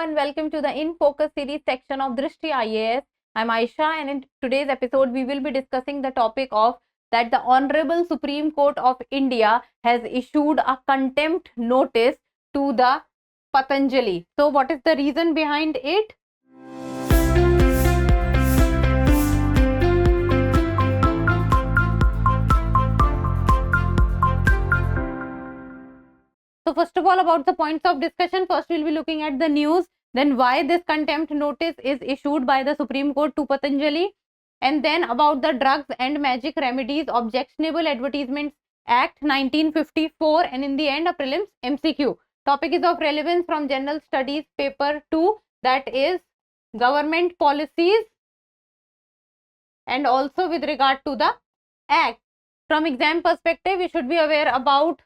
and welcome to the In Focus series section of Drishti IAS. I'm Aisha, and in today's episode we will be discussing the topic of that the Honorable Supreme Court of India has issued a contempt notice to the Patanjali. So what is the reason behind it? So first of all, about the points of discussion, first we'll be looking at the news, then why this contempt notice is issued by the Supreme Court to Patanjali, and then about the Drugs and Magic Remedies Objectionable Advertisements Act 1954, and in the end a prelims MCQ. Topic is of relevance from General Studies paper 2, that is government policies, and also with regard to the act. From exam perspective, we should be aware about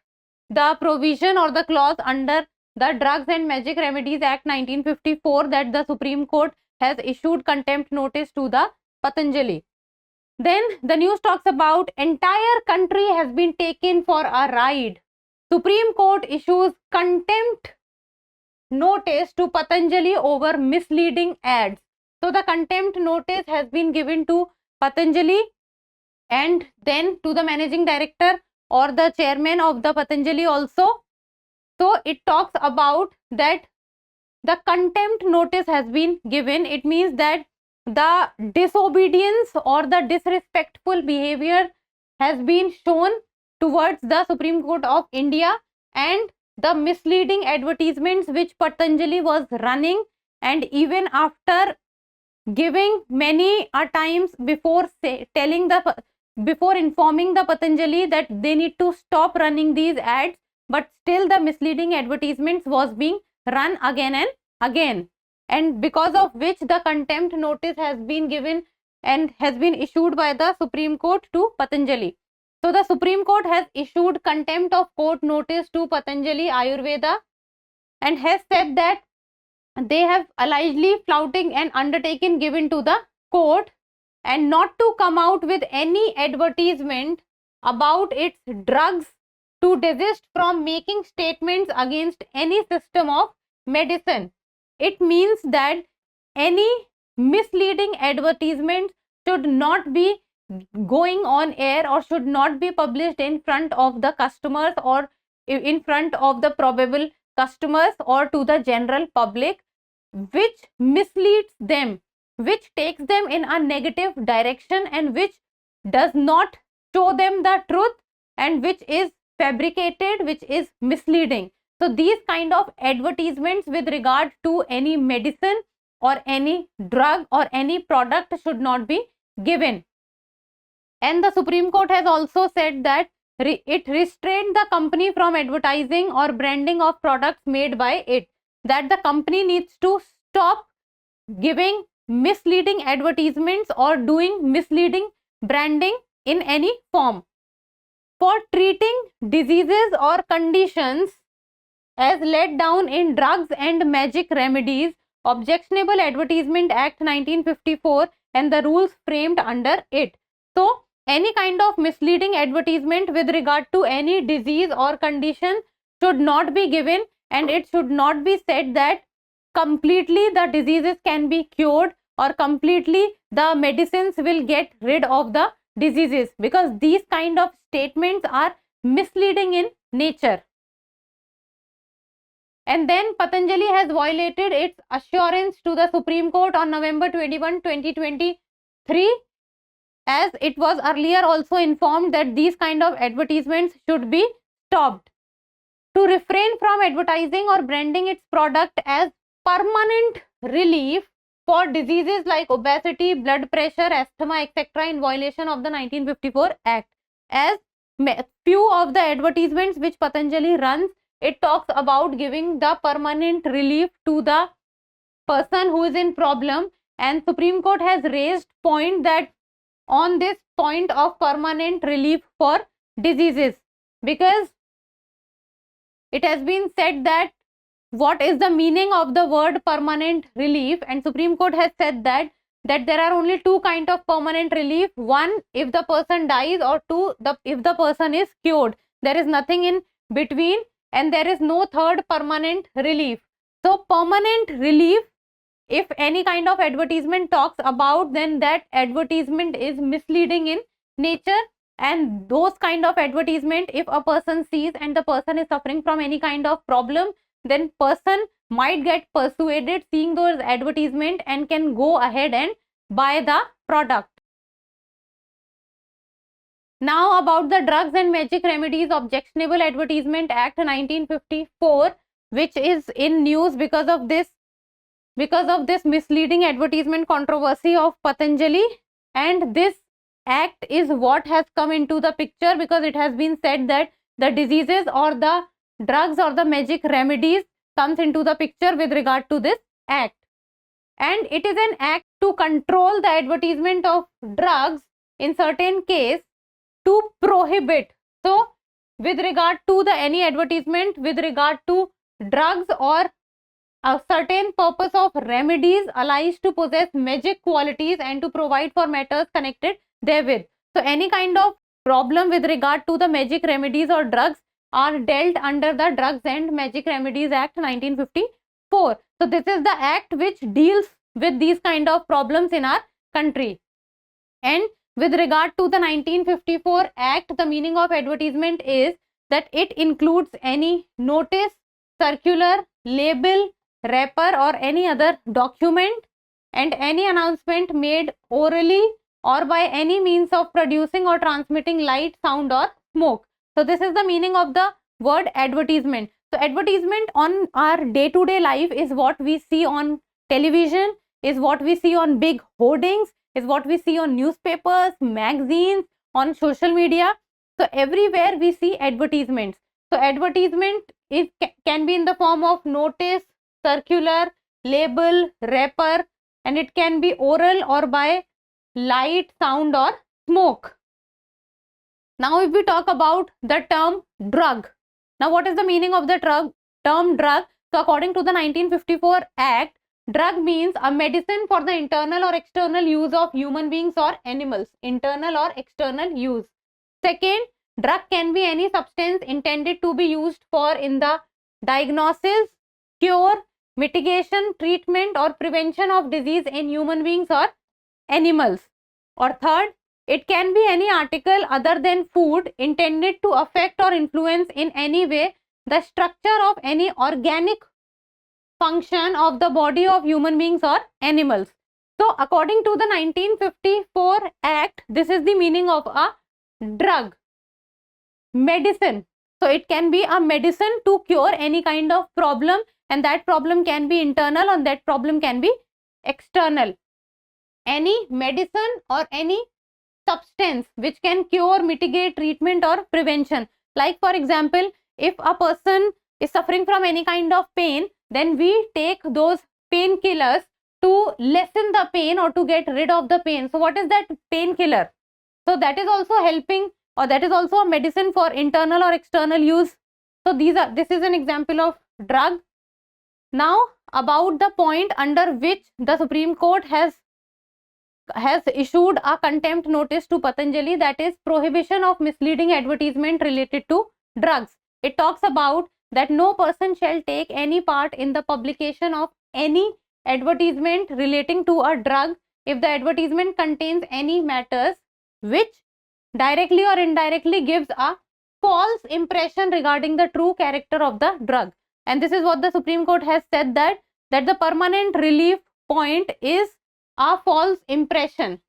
the provision or the clause under the Drugs and Magic Remedies Act 1954 that the Supreme Court has issued contempt notice to the Patanjali. Then the news talks about entire country has been taken for a ride. Supreme Court issues contempt notice to Patanjali over misleading ads. So the contempt notice has been given to Patanjali and then to the managing director or the chairman of the Patanjali also. So it talks about that the contempt notice has been given. It means that the disobedience or the disrespectful behavior has been shown towards the Supreme Court of India, and the misleading advertisements which Patanjali was running, and even after giving many a times before before informing the Patanjali that they need to stop running these ads, but still the misleading advertisements was being run again and again, and because of which the contempt notice has been given and has been issued by the Supreme Court to Patanjali. So the Supreme Court has issued contempt of court notice to Patanjali Ayurveda and has said that they have allegedly flouting an undertaking given to the court and not to come out with any advertisement about its drugs, to desist from making statements against any system of medicine. It means that any misleading advertisement should not be going on air or should not be published in front of the customers or in front of the probable customers or to the general public, which misleads them, which takes them in a negative direction, and which does not show them the truth, and which is fabricated, which is misleading. So these kind of advertisements with regard to any medicine or any drug or any product should not be given. And the Supreme Court has also said that it restrained the company from advertising or branding of products made by it, that the company needs to stop giving misleading advertisements or doing misleading branding in any form. For treating diseases or conditions as laid down in Drugs and Magic Remedies Objectionable Advertisement Act 1954 and the rules framed under it. So any kind of misleading advertisement with regard to any disease or condition should not be given, and it should not be said that completely the diseases can be cured or completely the medicines will get rid of the diseases, because these kind of statements are misleading in nature. And then Patanjali has violated its assurance to the Supreme Court on November 21, 2023, as it was earlier also informed that these kind of advertisements should be stopped. To refrain from advertising or branding its product as permanent relief for diseases like obesity, blood pressure, asthma, etc. in violation of the 1954 Act. As few of the advertisements which Patanjali runs, it talks about giving the permanent relief to the person who is in problem, and Supreme Court has raised point that on this point of permanent relief for diseases, because it has been said that what is the meaning of the word permanent relief, and Supreme Court has said that there are only two kind of permanent relief: one, if the person dies, or two, if the person is cured. There is nothing in between, and there is no third permanent relief. So permanent relief, if any kind of advertisement talks about, then that advertisement is misleading in nature, and those kind of advertisement, if a person sees and the person is suffering from any kind of problem, then person might get persuaded seeing those advertisement and can go ahead and buy the product. Now about the Drugs and Magic Remedies Objectionable Advertisement Act 1954, which is in news because of this misleading advertisement controversy of Patanjali. And this act is what has come into the picture because it has been said that the diseases or the drugs or the magic remedies comes into the picture with regard to this act. And it is an act to control the advertisement of drugs in certain case, to prohibit. So with regard to the any advertisement with regard to drugs or a certain purpose of remedies alleged to possess magic qualities and to provide for matters connected therewith. So any kind of problem with regard to the magic remedies or drugs are dealt under the Drugs and Magic Remedies Act 1954. So this is the act which deals with these kind of problems in our country. And with regard to the 1954 act, the meaning of advertisement is that it includes any notice, circular, label, wrapper or any other document and any announcement made orally or by any means of producing or transmitting light, sound or smoke. So this is the meaning of the word advertisement. So advertisement on our day-to-day life is what we see on television, is what we see on big hoardings, is what we see on newspapers, magazines, on social media. So everywhere we see advertisements. So advertisement can be in the form of notice, circular, label, wrapper, and it can be oral or by light, sound or smoke. Now if we talk about the term drug. Now what is the meaning of the term drug? So according to the 1954 Act, drug means a medicine for the internal or external use of human beings or animals. Internal or external use. Second, drug can be any substance intended to be used for in the diagnosis, cure, mitigation, treatment or prevention of disease in human beings or animals. Or third, it can be any article other than food intended to affect or influence in any way the structure of any organic function of the body of human beings or animals. So according to the 1954 Act, this is the meaning of a drug. Medicine. So it can be a medicine to cure any kind of problem, and that problem can be internal and that problem can be external. Any medicine or any substance which can cure, mitigate, treatment or prevention. Like for example, if a person is suffering from any kind of pain, then we take those painkillers to lessen the pain or to get rid of the pain. So what is that painkiller? So that is also helping, or that is also a medicine for internal or external use. So this is an example of drug. Now about the point under which the Supreme Court has issued a contempt notice to Patanjali, that is prohibition of misleading advertisement related to drugs. It talks about that no person shall take any part in the publication of any advertisement relating to a drug if the advertisement contains any matters which directly or indirectly gives a false impression regarding the true character of the drug. And this is what the Supreme Court has said, that the permanent relief point is a false impression.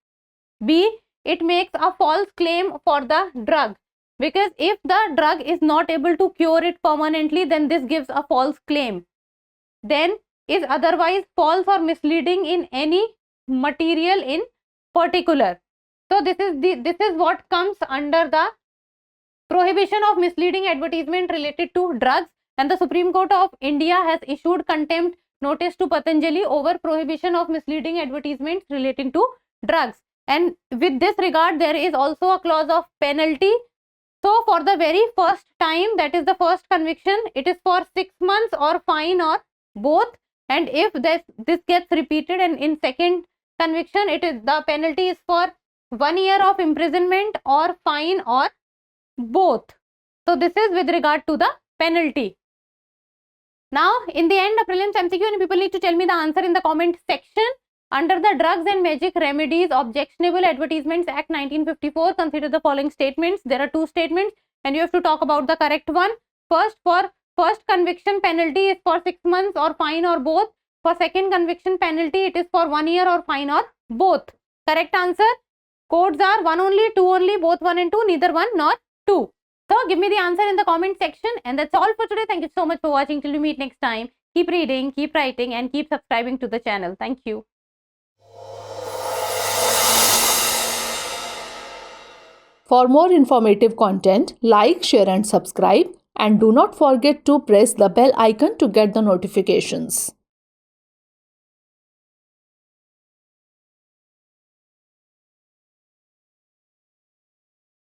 B, it makes a false claim for the drug, because if the drug is not able to cure it permanently, then this gives a false claim. Then is otherwise false or misleading in any material in particular. So this is what comes under the prohibition of misleading advertisement related to drugs, and the Supreme Court of India has issued contempt notice to Patanjali over prohibition of misleading advertisements relating to drugs. And with this regard, there is also a clause of penalty. So for the very first time, that is the first conviction, it is for 6 months or fine or both. And if this gets repeated, and in second conviction, the penalty is for 1 year of imprisonment or fine or both. So this is with regard to the penalty. Now, in the end, a prelims MCQ, and people need to tell me the answer in the comment section. Under the Drugs and Magic Remedies Objectionable Advertisements Act 1954, consider the following statements. There are two statements and you have to talk about the correct one. First, for first conviction, penalty is for 6 months or fine or both. For second conviction penalty, it is for 1 year or fine or both. Correct answer. Codes are 1 only, 2 only, both 1 and 2, neither 1 nor 2. So give me the answer in the comment section, and that's all for today. Thank you so much for watching. Till we meet next time, keep reading, keep writing, and keep subscribing to the channel. Thank you. For more informative content, like, share and subscribe, and do not forget to press the bell icon to get the notifications.